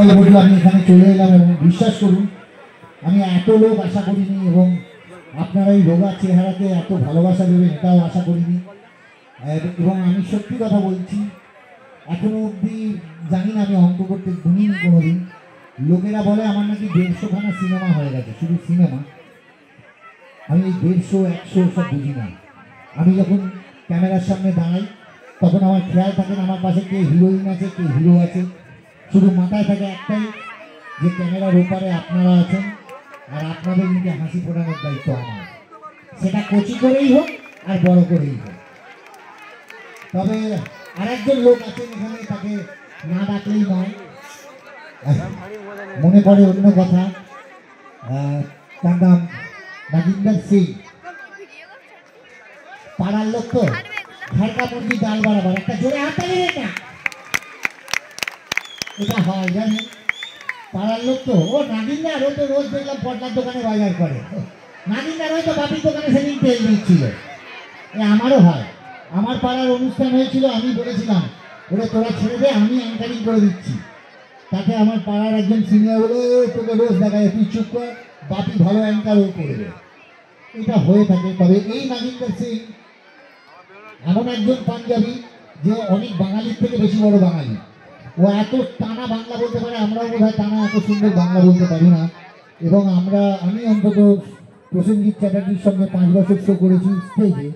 সকালে বললো আমি এখানে চলে এলাম এবং বিশ্বাস করুন আমি এত লোক আশা করিনি এবং আপনারা এই রোগা চেহারাকে এত ভালোবাসা দেবেন এটাও আশা করিনি। এবং আমি সত্যি কথা বলছি, এখনো অবধি জানি না, আমি অঙ্ক করতে গুনিনি কোনোদিন। লোকেরা বলে আমার নাকি 150খানা সিনেমা হয়ে গেছে, শুধু সিনেমা। আমি এই 150, 100 সব বুঝি না। আমি যখন ক্যামেরার সামনে দাঁড়াই তখন আমার খেয়াল থাকে না আমার পাশে কে হিরোইন আছে কে হিরো আছে, শুধু মাথায় থাকে একটাই যে ক্যামেরার ওপারে আপনারা আছেন আর আপনাদের মুখে হাসি ফোটানোর দায়িত্ব আমার, সেটা কচি করেই হোক আর বড় করেই হোক। তবে আরেকজন লোক আছেন এখানে, তাকে না ডাকলেই নয়, মনে পড়ে অন্য কথা। তার নাম নাগিন্দর সিং, পাড়ার লোক তো, ঘরকা মুরগি ডাল বরাবর, একটা জোরে হাত তালি এটা এটা হয় জানেন, পাড়ার লোক তো। ও নাগিন্দার, ও তো রোজ দেখলাম পটলার দোকানে বাজার করে। নাগিন্দার হয়তো বাপির দোকানে সেদিন তেল দিচ্ছিল। আমারও হয়, আমার পাড়ার অনুষ্ঠান হয়েছিল, আমি বলেছিলাম ওরে তোরা ছেড়ে দে, আমি অ্যাঙ্কারিং করে দিচ্ছি। তাতে আমার পাড়ার একজন সিনিয়র বলে তোকে রোজ দেখা যায়, তুই চুপ কর, বাপি ভালো অ্যাঙ্কার ও করবে। এটা হয়ে থাকে। তবে এই নাগিন্দর সিং এমন একজন পাঞ্জাবি যে অনেক বাঙালির থেকে বেশি বড় বাঙালি। ও এত টানা বাংলা বলতে পারে, আমরাও বোধ হয় টানা এত সুন্দর বাংলা বলতে পারি না। এবং আমি অন্তত প্রসেনজিৎ চ্যাটার্জির সঙ্গে 5 বছর শো করেছি স্টেজে,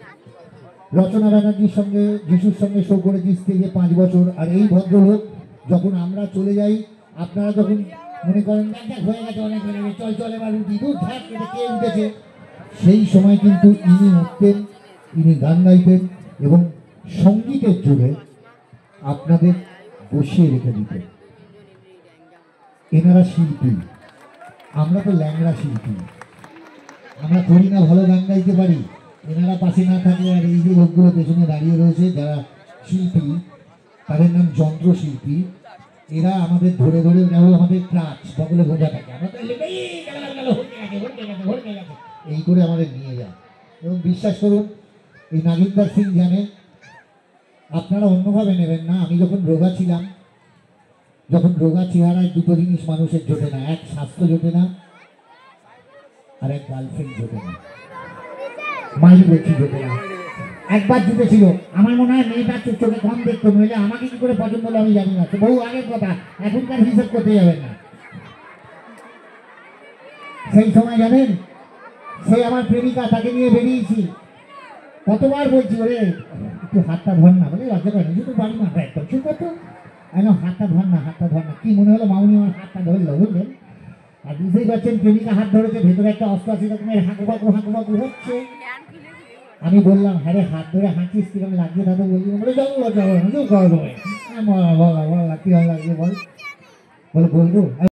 রচনা ব্যানার্জির সঙ্গে, যিশুর সঙ্গে শো করেছি স্টেজে 5 বছর। আর এই ভদ্রলোক যখন আমরা চলে যাই, আপনারা যখন মনে করেন হয়ে গেছে অনেক হয়ে গেছে, চল চল এবার উঠি, দূর থাক এটা কে উঠেছে, সেই সময় কিন্তু ইনি উঠতেন, ইনি গান গাইতেন এবং সঙ্গীতের জুড়ে আপনাদের বসিয়ে রেখে দিতেন। এনারা শিল্পী, আমরা তো ল্যাংড়া শিল্পী, আমরা করি না ভালো গান গাইতে পারি, এনারা পাশে না থাকলে। আর এই যে লোকগুলো পেছনে দাঁড়িয়ে রয়েছে যারা শিল্পী, তাদের নাম যন্ত্রশিল্পী। এরা আমাদের ধরে ধরে আমাদের ক্লাচ বগলে বোঝা থাকে, আমরা তো এই করে আমাদের নিয়ে যায়। এবং বিশ্বাস করুন এই নাগিন্দর সিং জানে, আপনারা অন্যভাবে নেবেন না। আমি যখন রোগা ছিলাম, যখন রোগা চেহারায় দুটো জিনিস মানুষের জোটে না, এক স্বাস্থ্য জোটে না আর এক গার্লফ্রেন্ড জোটে না, মাইল বেশি জোটে না। একবার জুটেছিল, আমার মনে হয় মেয়েটা চোখে কম দেখতো, নইলে আমাকে কি করে পছন্দ হলো আমি জানি না, বহু আগের কথা, এখনকার হিসেব করতে যাবেন না। সেই সময় জানেন, সে আমার প্রেমিকা, তাকে নিয়ে বেরিয়েছি, কতবার বলছি ওরে একটু হাতটা ধর না, বলে লজ্জা করে শুধু বাড়ি মাথা একদম চুপ করতো, হাতটা ধর না, হাতটা ধর না। কি মনে হলো মাউনি আমার হাতটা ধরলো, বুঝলেন? আর বুঝতেই পারছেন প্রেমিকা হাত ধরেছে, ভেতরে একটা অষ্টআশি রকমের হাঁকুপাকু হচ্ছে। আমি বললাম হ্যাঁ রে, হাত ধরে হাঁচিস কিরকম লাগছে, দাদা বলছি, বলে যাবো লজ্জা করবো, বলা কি লাগছে বল, বলে বলবো।